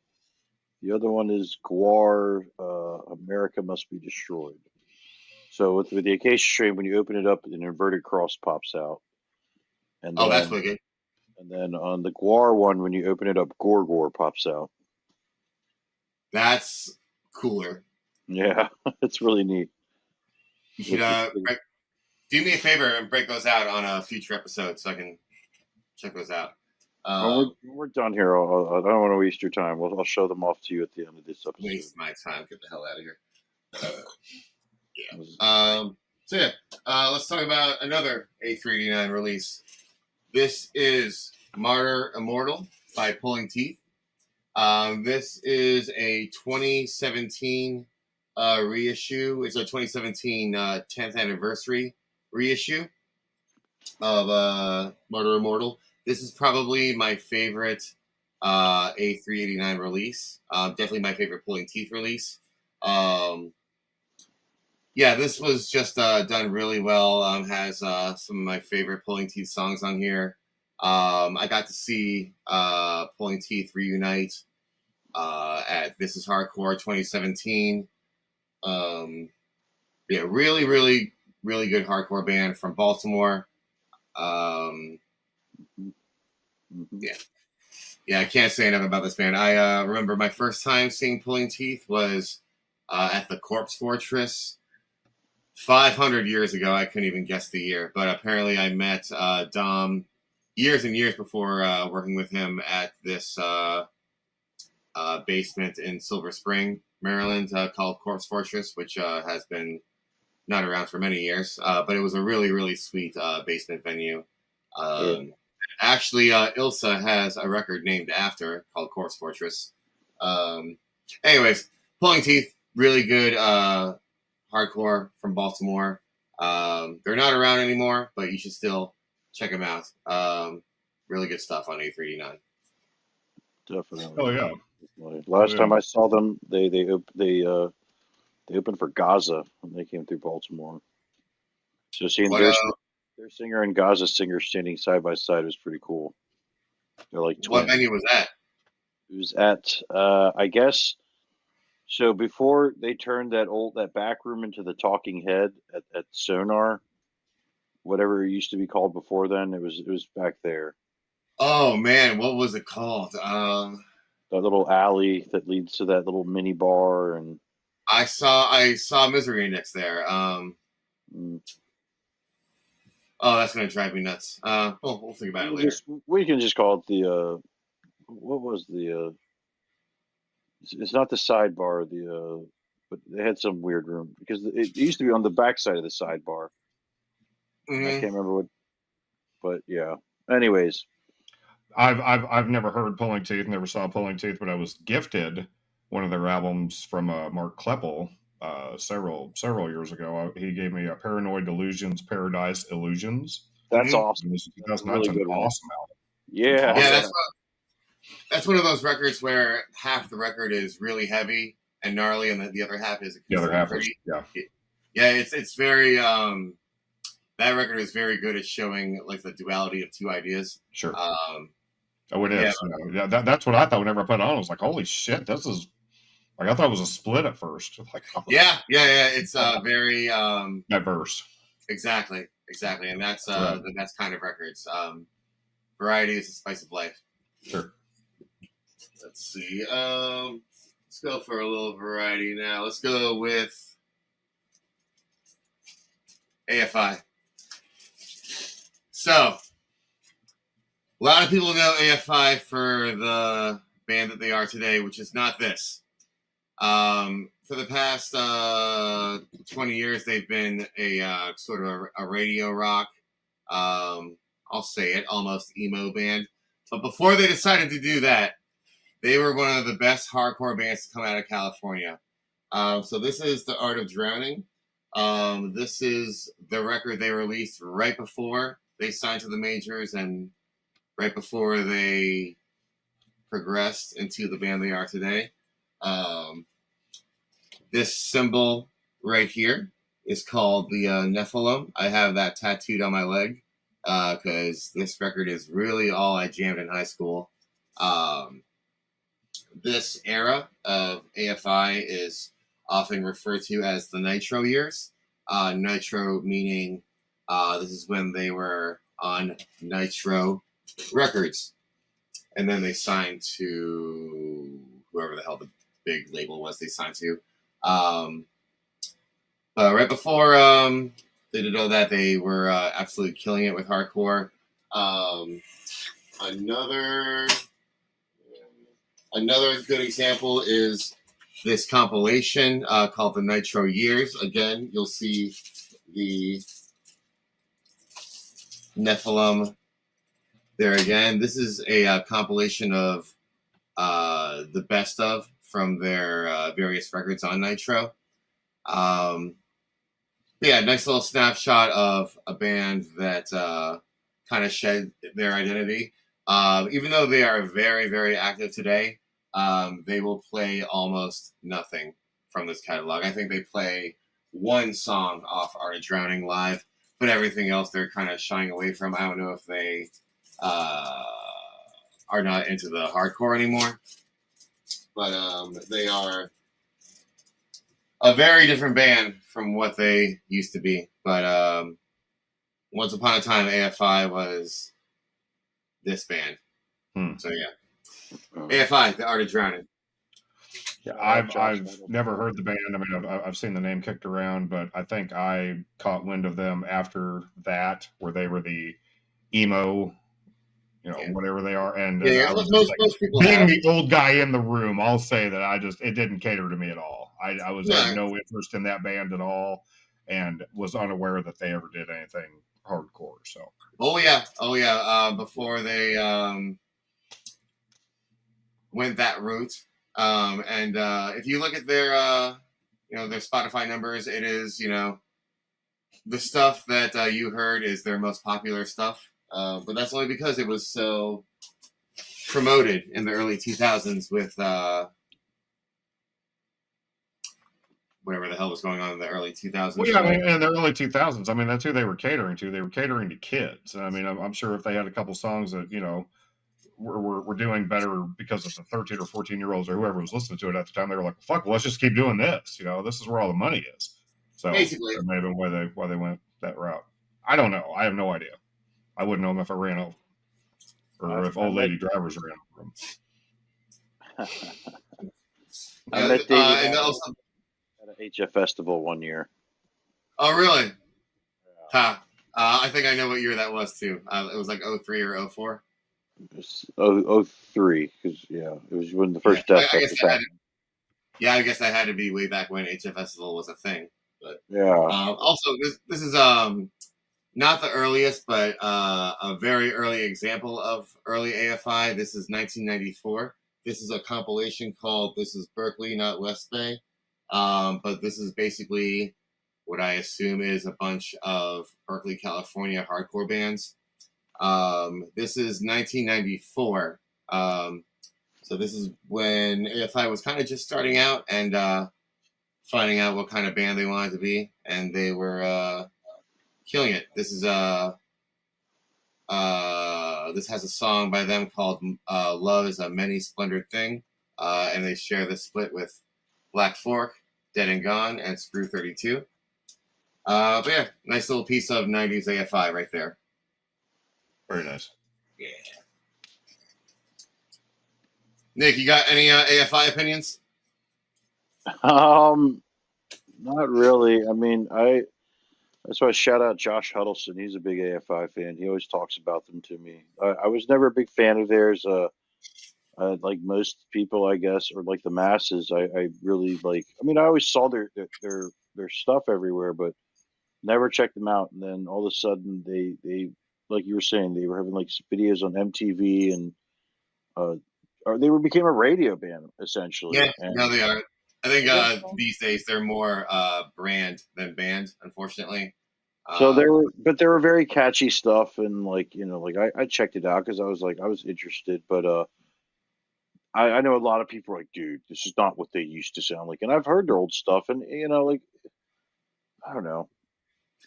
the other one is Guar, America Must Be Destroyed. So with the Acacia strain, when you open it up, an inverted cross pops out. And then, that's wicked. And then on the Guar one, when you open it up, Gorgor pops out. That's cooler. Yeah, it's really neat. You should do me a favor and break those out on a future episode so I can check those out. When we're done here, I don't want to waste your time. I'll show them off to you at the end of this episode. Waste my time. Get the hell out of here. Yeah. So yeah, let's talk about another A389 release. This is Martyr Immortal by Pulling Teeth. This is a 2017 reissue. It's a 2017 10th anniversary reissue of Martyr Immortal. This is probably my favorite A389 release. Definitely my favorite Pulling Teeth release. Yeah, this was just done really well. Has some of my favorite Pulling Teeth songs on here. I got to see Pulling Teeth reunite at This Is Hardcore 2017. Yeah, really, really, really good hardcore band from Baltimore. Yeah, I can't say enough about this band. I remember my first time seeing Pulling Teeth was at the Corpse Fortress 500 years ago. I couldn't even guess the year, but apparently I met Dom years and years before working with him at this basement in Silver Spring, Maryland, called Corpse Fortress, which has been not around for many years, but it was a really, really sweet basement venue. Actually, Ilsa has a record named after called Corpse Fortress. Anyways, Pulling Teeth, really good hardcore from Baltimore. They're not around anymore, but you should still check them out. Really good stuff on A389. Definitely. Oh yeah. Last time I saw them, they opened for Gaza when they came through Baltimore. So seeing their singer and Gaza singer standing side by side was pretty cool. They're like twins. What venue was that? It was at I guess. So before they turned that back room into the Talking Head at Sonar, whatever it used to be called before then, it was back there. Oh man, what was it called? That little alley that leads to that little mini bar, and I saw Misery Index there. Oh, that's gonna drive me nuts. We'll think about it later. We can just call it the what was the it's not the sidebar, but they had some weird room because it used to be on the back side of the sidebar. Mm-hmm. I can't remember what, but yeah. Anyways, I've never heard Pulling Teeth, never saw Pulling Teeth, but I was gifted one of their albums from Mark Kleppel several years ago. He gave me a Paranoid Delusions, Paradise Illusions. That's awesome. That's really good. Awesome album. Yeah, yeah. that's one of those records where half the record is really heavy and gnarly, and the other half is The other half was, pretty. yeah. Yeah, it's very that record is very good at showing like the duality of two ideas. Sure. Um, Oh, it is. Yeah, that's what I thought whenever I put it on. I was like, holy shit, this is like, I thought it was a split at first. Like, yeah. It's very diverse. Exactly, and that's the best kind of records. Variety is the spice of life. Sure. Let's see. Let's go for a little variety now. Let's go with AFI. So, a lot of people know AFI for the band that they are today, which is not this. For the past 20 years, they've been a sort of a radio rock, I'll say it, almost emo band. But before they decided to do that, they were one of the best hardcore bands to come out of California. So this is The Art of Drowning. This is the record they released right before they signed to the majors and right before they progressed into the band they are today. This symbol right here is called the Nephilim. I have that tattooed on my leg because this record is really all I jammed in high school. This era of AFI is often referred to as the Nitro years. Nitro meaning this is when they were on Nitro Records. And then they signed to whoever the hell the big label was they signed to. Right before they did all that, they were absolutely killing it with hardcore. Another good example is this compilation called the Nitro Years. Again, you'll see the Nephilim there again. This is a compilation of the best of from their various records on Nitro. Yeah, nice little snapshot of a band that kind of shed their identity. Even though they are very, very active today, they will play almost nothing from this catalog. I think they play one song off Art of Drowning live, but everything else they're kind of shying away from. I don't know if they are not into the hardcore anymore, but they are a very different band from what they used to be. But once upon a time, AFI was this band. So yeah, AFI, The Art of Drowning. Yeah, I've never heard the band. I mean, I've seen the name kicked around, but I think I caught wind of them after that, where they were the emo, whatever they are. And most people being have. the old guy in the room, I'll say that it didn't cater to me at all. I had no interest in that band at all, and was unaware that they ever did anything hardcore. So. Oh yeah. Before they went that route, and if you look at their their Spotify numbers, it is the stuff that you heard is their most popular stuff. But that's only because it was so promoted in the early 2000s with whatever the hell was going on in the early 2000s. Well, yeah, I mean, in the early 2000s, I mean, that's who they were catering to. They were catering to kids. I mean, I'm sure if they had a couple songs that, were doing better because of the 13 or 14-year-olds or whoever was listening to it at the time, they were like, fuck, well, let's just keep doing this. This is where all the money is. So basically, that may have been why they went that route. I don't know. I have no idea. I wouldn't know them if I ran over, or if old lady drivers ran over them. I met David at an HF festival one year. Oh, really? Yeah. I think I know what year that was too. It was like 03 or 04. It was 03, because it was when the first Death Fest happened. I guess that had to be way back when HF Festival was a thing. But yeah. Also, this is not the earliest, but a very early example of early AFI. This is 1994. This is a compilation called "This Is Berkeley, Not West Bay," but this is basically what I assume is a bunch of Berkeley, California hardcore bands. This is 1994. So this is when AFI was kind of just starting out and finding out what kind of band they wanted to be, and they were killing it. This is this has a song by them called "Love Is a Many Splendored Thing," and they share the split with Black Fork, Dead and Gone, and Screw 32. But yeah, nice little piece of 90s AFI right there. Very nice. Yeah. Nick, you got any AFI opinions? Not really. I mean, that's why I shout out Josh Huddleston. He's a big AFI fan. He always talks about them to me. I was never a big fan of theirs. Like most people, I guess, or like the masses, I really like. I mean, I always saw their stuff everywhere, but never checked them out. And then all of a sudden, they like you were saying, they were having like videos on MTV and or they became a radio band essentially. Yeah, And no, they are. I think these days they're more brand than band, unfortunately. so there were very catchy stuff, and like like I checked it out because I was interested, but I know a lot of people are like, dude, this is not what they used to sound like, and I've heard their old stuff, and like I don't know.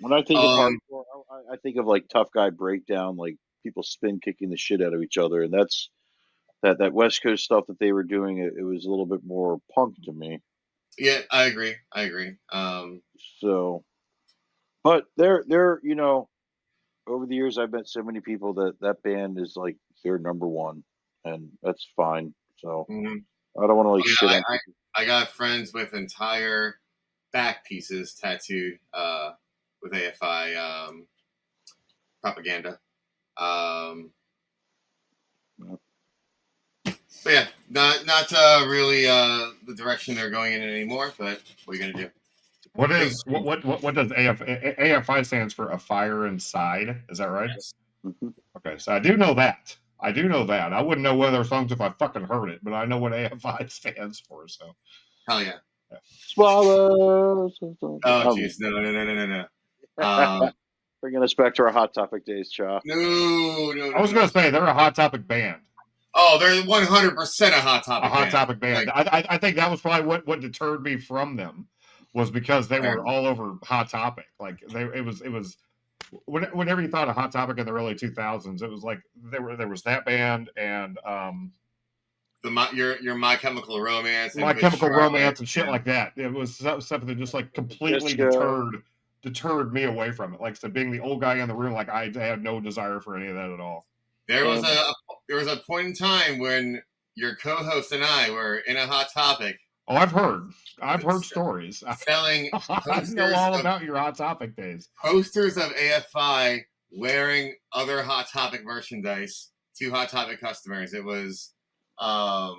When I think of hardcore, I think of like tough guy breakdown, like people spin kicking the shit out of each other, and that's that West Coast stuff that they were doing. It was a little bit more punk to me. Yeah, I agree. So, but they're over the years I've met so many people that band is like their number one, and that's fine. So Mhm. I don't want to like Yeah, shit on people. I got friends with entire back pieces tattooed with AFI propaganda. Yeah. But yeah, not really the direction they're going in anymore. But what are you gonna do? What does AFI stands for? A fire inside, is that right? Yes. Mm-hmm. Okay, so I do know that. I wouldn't know one of their songs if I fucking heard it, but I know what AFI stands for. So Hell yeah. Swallow. Oh jeez, no. Bringing us back to our Hot Topic days, Cha. No. I was going to say they're a Hot Topic band. Oh, they're 100% a Hot Topic. A Hot Topic band. Like, I think that was probably what deterred me from them, was because they were all over Hot Topic. Like it was whenever you thought of Hot Topic in the early 2000s, it was like there was that band and your My Chemical Romance, My Chemical Romance and shit like that. It was something that just like completely deterred me away from it. Like I said, being the old guy in the room, like I had no desire for any of that at all. There was a point in time when your co-host and I were in a Hot Topic. Oh, I've heard stories. Selling I know all about your Hot Topic days. Posters of AFI wearing other Hot Topic merchandise to Hot Topic customers. It was a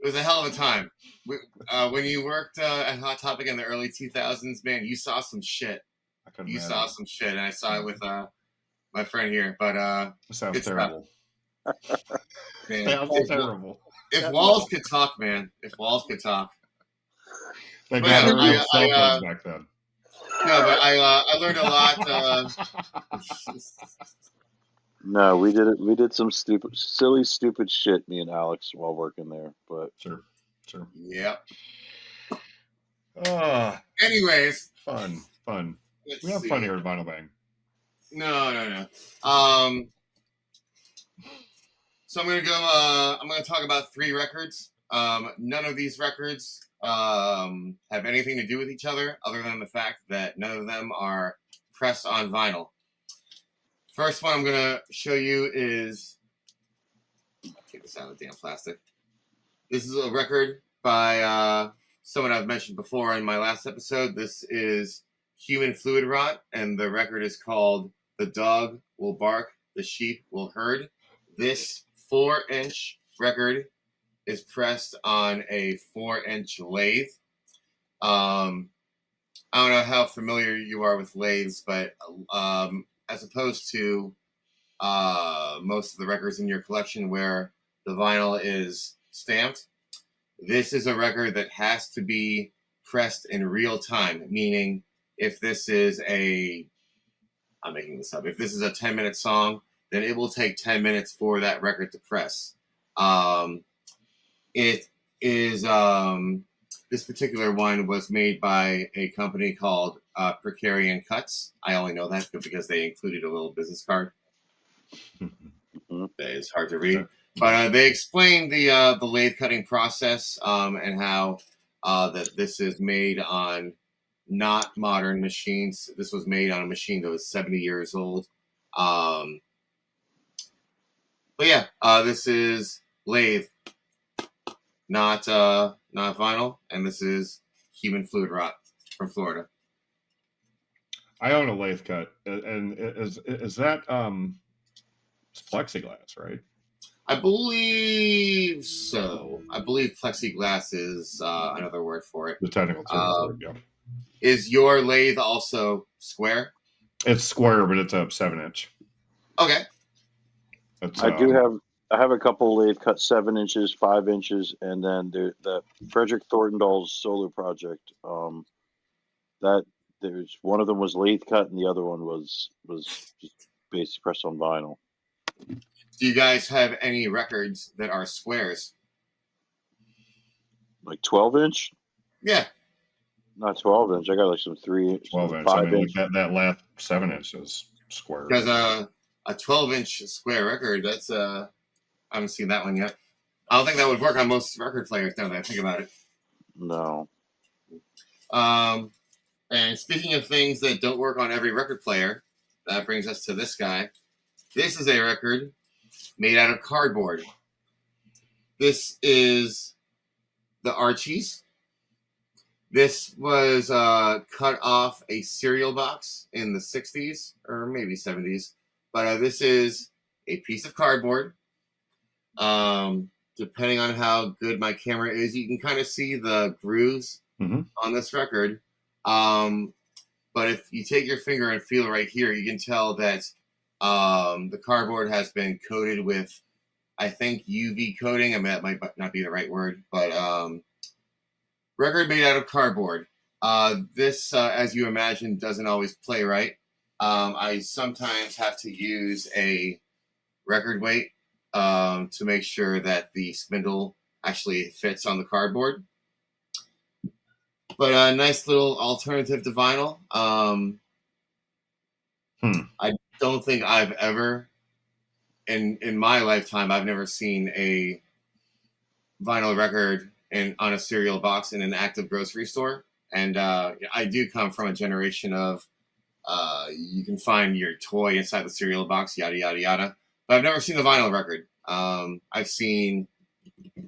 hell of a time. When you worked at Hot Topic in the early 2000s, man, you saw some shit. Saw some shit, and I saw it with my friend here. But sounds terrible. Man, sounds terrible. If walls could talk, man. If walls could talk. They got cell phones back then. No, but I learned a lot. No, we did it. We did some silly, stupid shit. Me and Alex while working there, but sure. Yep. Anyways, fun. We have fun here at Vinyl Bang. No. So I'm gonna go. I'm gonna talk about 3 records. None of these records have anything to do with each other than the fact that none of them are pressed on vinyl. First one I'm going to show you is... I'll take this out of the damn plastic. This is a record by someone I've mentioned before in my last episode. This is Human Fluid Rot, and the record is called The Dog Will Bark, The Sheep Will Herd. This 4-inch record is pressed on a 4-inch lathe. I don't know how familiar you are with lathes, but as opposed to most of the records in your collection where the vinyl is stamped, this is a record that has to be pressed in real time, meaning if this is I'm making this up, if this is a 10-minute song, then it will take 10 minutes for that record to press. It is this particular one was made by a company called Precarian Cuts. I only know that because they included a little business card. That is hard to read, but they explained the lathe cutting process and how that this is made on not modern machines. This was made on a machine that was 70 years old. But yeah, this is lathe, not vinyl, and this is human fluid rot from Florida. I own a lathe cut, and is that it's plexiglass, right? I believe so. I believe plexiglass is another word for it. The technical term for it, yeah. Is your lathe also square? It's square, but it's a 7-inch. Okay. I have a couple lathe cut 7 inches, 5 inches, and then the Frederick Thorndahl's solar project. That there's one of them was lathe cut, and the other one was just basically pressed on vinyl. Do you guys have any records that are squares? Like 12-inch? Yeah. Not 12-inch. I got like some 3-inch, 12-inch. 5-inch. Like that last 7-inch is square. Because a 12-inch square record, that's I haven't seen that one yet. I don't think that would work on most record players now that I think about it. No. And speaking of things that don't work on every record player, that brings us to this guy. This is a record made out of cardboard. This is the Archies. This was cut off a cereal box in the 60s or maybe 70s. But this is a piece of cardboard. Depending on how good my camera is, you can kind of see the grooves on this record. But if you take your finger and feel right here, you can tell that the cardboard has been coated with, I think, UV coating. I mean, that might not be the right word, but record made out of cardboard. This, as you imagine, doesn't always play right. I sometimes have to use a record weight to make sure that the spindle actually fits on the cardboard. But a nice little alternative to vinyl. I don't think I've ever, in my lifetime, I've never seen a vinyl record on a cereal box in an active grocery store. And I do come from a generation of you can find your toy inside the cereal box, yada, yada, yada. But I've never seen a vinyl record. I've seen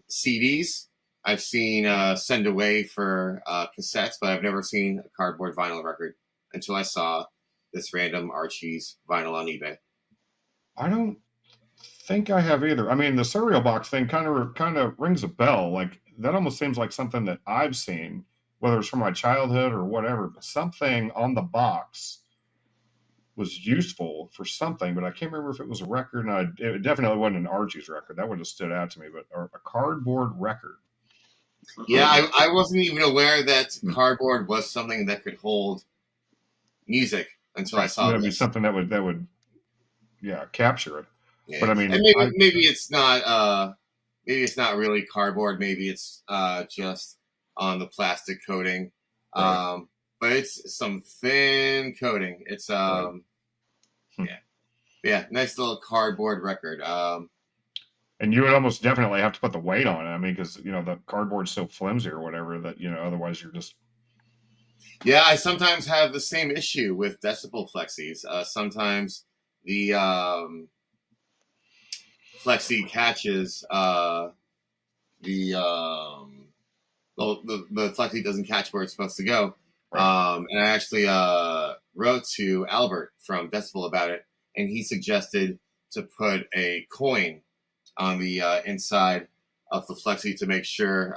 CDs. I've seen Send Away for cassettes, but I've never seen a cardboard vinyl record until I saw this random Archie's vinyl on eBay. I don't think I have either. I mean, the cereal box thing kind of rings a bell. Like that almost seems like something that I've seen, whether it's from my childhood or whatever. But something on the box was useful for something, but I can't remember if it was a record. And it definitely wasn't an Archie's record. That would have stood out to me. But a cardboard record. Yeah, I wasn't even aware that cardboard was something that could hold music until I saw That'd this. Be something that would capture it. Yeah. But I mean, and maybe it's not really cardboard. Maybe it's just on the plastic coating. Right. But it's some thin coating. It's yeah, nice little cardboard record. And you would almost definitely have to put the weight on it. I mean, because the cardboard's so flimsy or whatever that otherwise you're just. Yeah, I sometimes have the same issue with decibel flexis. Sometimes the flexi catches the flexi doesn't catch where it's supposed to go. Right. And I actually wrote to Albert from Decibel about it, and he suggested to put a coin on the inside of the flexi to make sure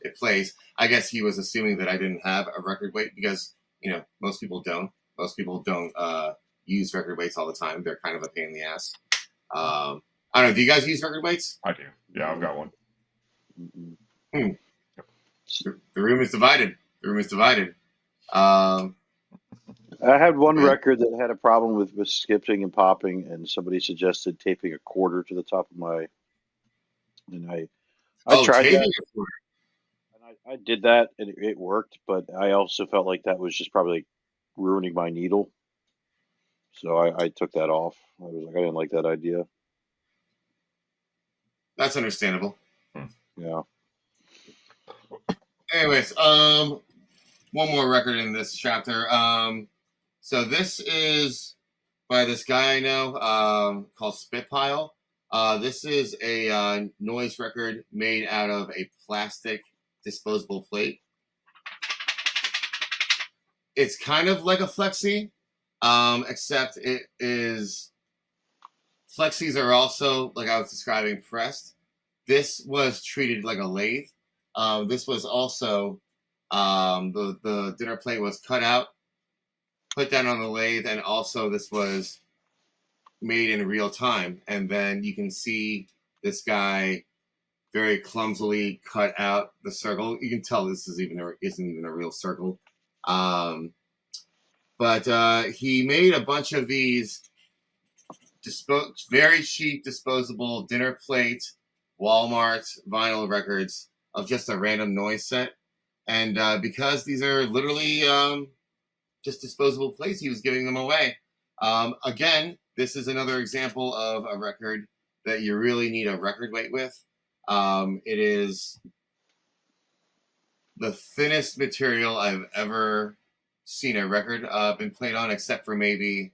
it plays. I guess he was assuming that I didn't have a record weight because most people don't. Most people don't use record weights all the time. They're kind of a pain in the ass. I don't know. Do you guys use record weights? I do. Yeah, I've got one. The room is divided. I had one record that had a problem with skipping and popping, and somebody suggested taping a quarter to the top of my. And I tried taping that. it for And I did that, and it worked. But I also felt like that was just probably like ruining my needle. So I took that off. I was like, I didn't like that idea. That's understandable. Yeah. Anyways, one more record in this chapter. So this is by this guy I know called Spitpile. This is a noise record made out of a plastic disposable plate. It's kind of like a flexi, except it is flexis are also, like I was describing, pressed. This was treated like a lathe. This was also the dinner plate was cut out, put down on the lathe, and also this was made in real time. And then you can see this guy very clumsily cut out the circle. You can tell this isn't even a real circle. But he made a bunch of these very cheap disposable dinner plate Walmart vinyl records of just a random noise set. And because these are literally just disposable plates, he was giving them away. Again, this is another example of a record that you really need a record weight with. It is the thinnest material I've ever seen a record been played on, except for maybe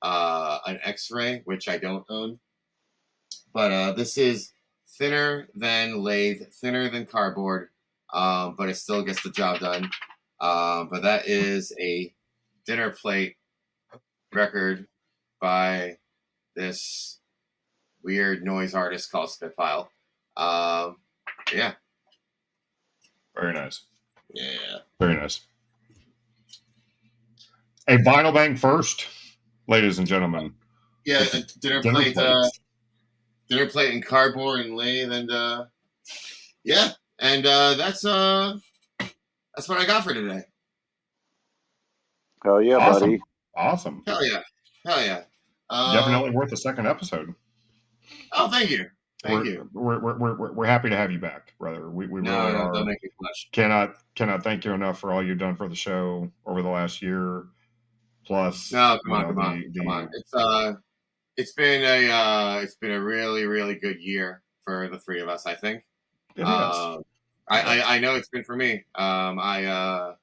an X-Ray, which I don't own. But this is thinner than lathe, thinner than cardboard, but it still gets the job done. But that is a dinner plate record by this weird noise artist called Spitfile. Yeah. Very nice. Yeah. Very nice. A vinyl bang first, ladies and gentlemen. Yeah, dinner plate. Dinner plate and cardboard and lathe, and yeah, and that's what I got for today. Hell yeah, awesome. buddy! Awesome. Hell yeah! Hell yeah! Definitely worth a second episode. Oh, thank you. Thank you. We're happy to have you back, brother. We really are. Don't make me blush. Cannot thank you enough for all you've done for the show over the last year. Plus, no, come on. It's been a really, really good year for the three of us, I think. It has. I know it's been for me. Yeah,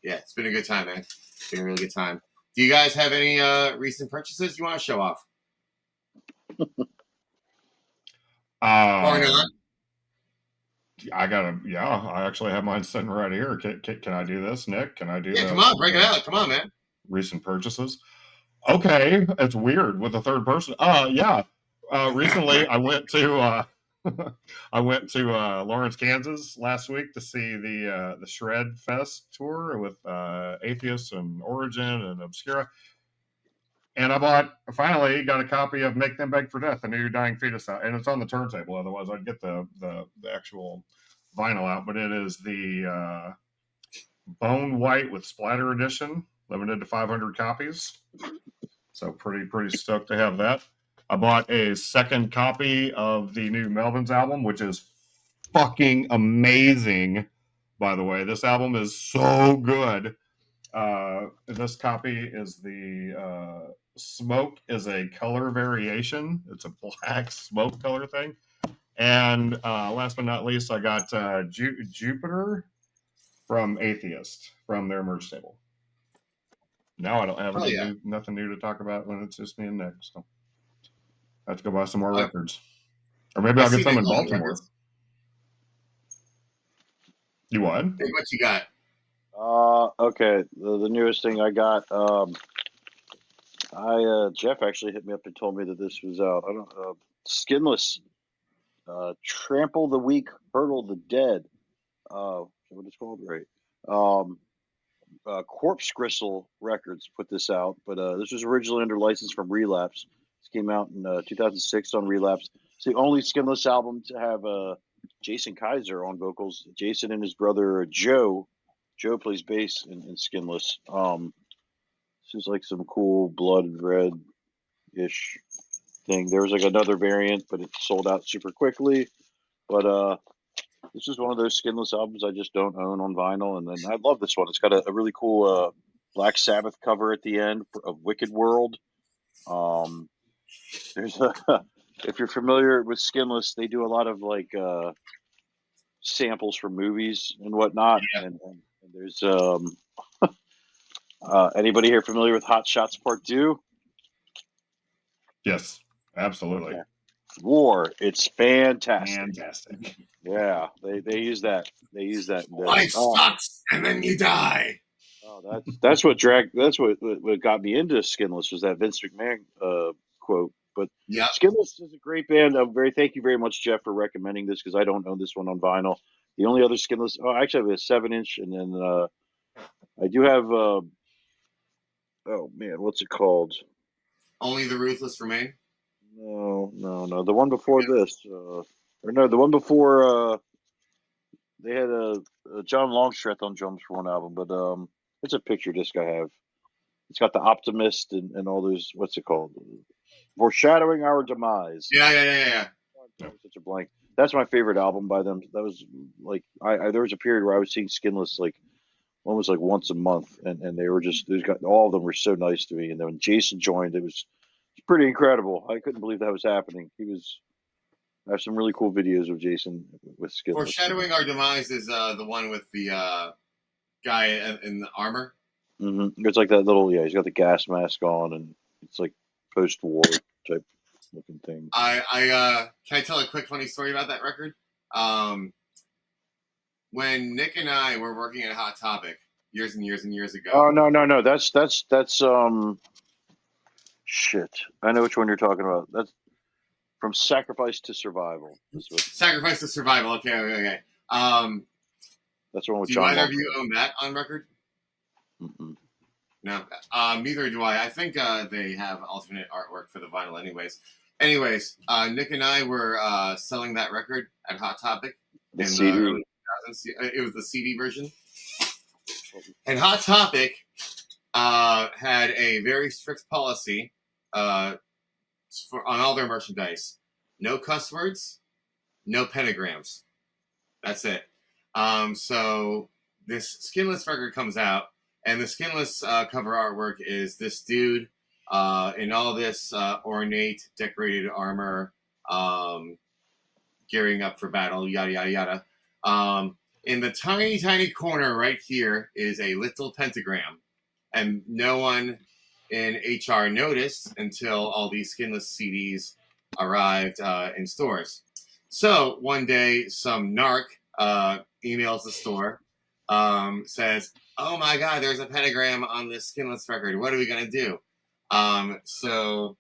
it's been a good time, man. It's been a really good time. Do you guys have any recent purchases you want to show off? Or not? I actually have mine sitting right here. Can I do this, Nick? Can I do Yeah, come on, break it out. Come on, man. Recent purchases. Okay, it's weird with the third person. Yeah. Recently, I went to Lawrence, Kansas last week to see the Shred Fest tour with Atheist and Origin and Obscura. And I finally got a copy of Make Them Beg for Death, The New Dying Fetus out. And it's on the turntable. Otherwise, I'd get the actual vinyl out. But it is the Bone White with Splatter Edition, limited to 500 copies. So pretty stoked to have that. I bought a second copy of the new Melvins album, which is fucking amazing, by the way. This album is so good. This copy is the Smoke is a color variation. It's a black smoke color thing. And last but not least, I got Jupiter from Atheist from their merch table. Now I don't have nothing new to talk about when it's just me and Nick. So I have to go buy some more records. Or maybe I'll get some in Baltimore. Records. You what? What you got? Okay. The newest thing I got, Jeff actually hit me up and told me that this was out. I don't Skinless, Trample the Weak, Hurdle the Dead. What it's called, right? Corpse Gristle Records put this out, but this was originally under license from Relapse. This came out in 2006 on Relapse. It's the only Skinless album to have Jason Kaiser on vocals. Jason and his brother Joe. Joe plays bass in Skinless. This is like some cool blood red-ish thing. There was like another variant, but it sold out super quickly. But this is one of those skinless albums I just don't own on vinyl, and then I love this one. It's got a really cool Black Sabbath cover at the end of Wicked World. There's a if you're familiar with Skinless, they do a lot of like samples from movies and whatnot. Yeah. And there's anybody here familiar with Hot Shots Part 2? Yes, absolutely. Okay. War. It's fantastic. Fantastic. Yeah, they use that. They use that. Life sucks, and then you die. Oh, that's what got me into Skinless was that Vince McMahon quote. But Yep. Skinless is a great band. Thank you very much, Jeff, for recommending this because I don't own this one on vinyl. The only other Skinless, actually, I have a 7-inch, and then I do have. Oh man, what's it called? Only the Ruthless Remain. No. The one before this, or no, the one before. They had a John Longstreth on drums for one album, but it's a picture disc I have. It's got the Optimist and all those. What's it called? Foreshadowing Our Demise. Yeah. Such a blank. That's my favorite album by them. That was like I there was a period where I was seeing Skinless like almost like once a month, and they were just all of them were so nice to me. And then when Jason joined, it was pretty incredible. I couldn't believe that was happening. I have some really cool videos of Jason with Skinless. Foreshadowing Our Demise is the one with the guy in the armor. Mm-hmm. It's like that little, he's got the gas mask on, and it's like post-war type looking thing. I can I tell a quick funny story about that record? When Nick and I were working at Hot Topic years and years and years ago. Oh no, that's shit. I know which one you're talking about. That's From Sacrifice to Survival. Sacrifice to Survival. Okay. That's the one with do John. Do either of you own that on record? Mm-mm. No, neither do I. I think they have alternate artwork for the vinyl anyways. Nick and I were selling that record at Hot Topic The in CD. the early 2000s. It was the CD version. And Hot Topic had a very strict policy on all their merchandise. No cuss words, no pentagrams. That's it. So this Skinless record comes out, and the Skinless cover artwork is this dude in all this ornate, decorated armor, gearing up for battle, yada, yada, yada. In the tiny, tiny corner right here is a little pentagram, and no one in HR noticed until all these Skinless CDs arrived in stores. So one day, some narc emails the store, says, "Oh my God, there's a pentagram on this Skinless record. What are we gonna do?" So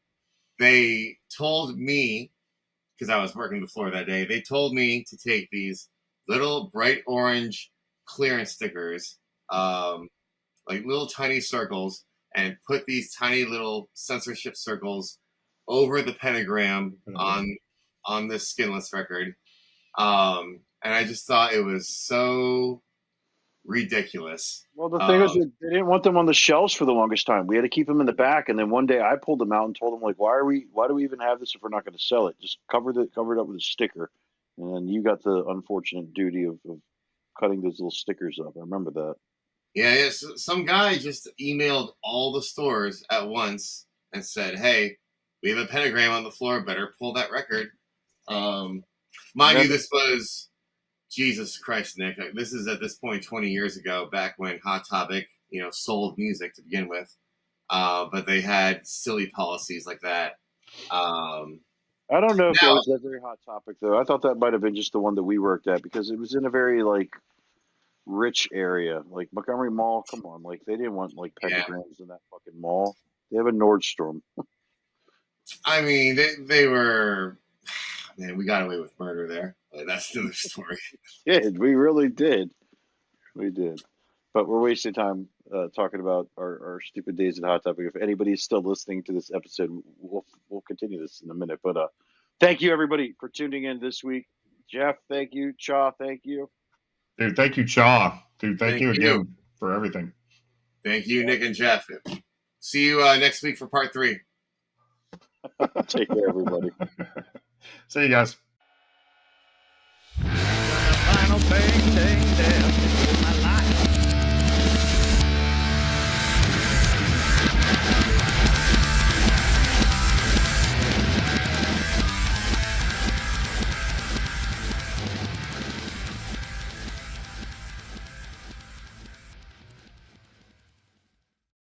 they told me, because I was working the floor that day, they told me to take these little bright orange clearance stickers, like little tiny circles, and put these tiny little censorship circles over the pentagram on this Skinless record. And I just thought it was so ridiculous. Well, the thing is, they didn't want them on the shelves for the longest time. We had to keep them in the back, and then one day I pulled them out and told them, like, why do we even have this if we're not going to sell it? Just cover it up with a sticker. And then you got the unfortunate duty of cutting those little stickers up. I remember that. Yeah. Some guy just emailed all the stores at once and said, "Hey, we have a pentagram on the floor. Better pull that record." Mind you, this was, Jesus Christ, Nick. This is at this point 20 years ago, back when Hot Topic, sold music to begin with. But they had silly policies like that. I don't know if that was that very Hot Topic, though. I thought that might have been just the one that we worked at because it was in a very, like, rich area. Like, Montgomery Mall, come on. Like, they didn't want, like, pentagrams in that fucking mall. They have a Nordstrom. I mean, they were... Man, we got away with murder there. That's another story. We really did. We did. But we're wasting time talking about our stupid days at Hot Topic. If anybody's still listening to this episode, we'll continue this in a minute. But thank you, everybody, for tuning in this week. Jeff, thank you. Cha, thank you. Dude, thank you, Cha. Dude, thank you again for everything. Thank you, Nick and Jeff. See you next week for part 3. Take care, everybody. See you guys. Final bang, dang, dang.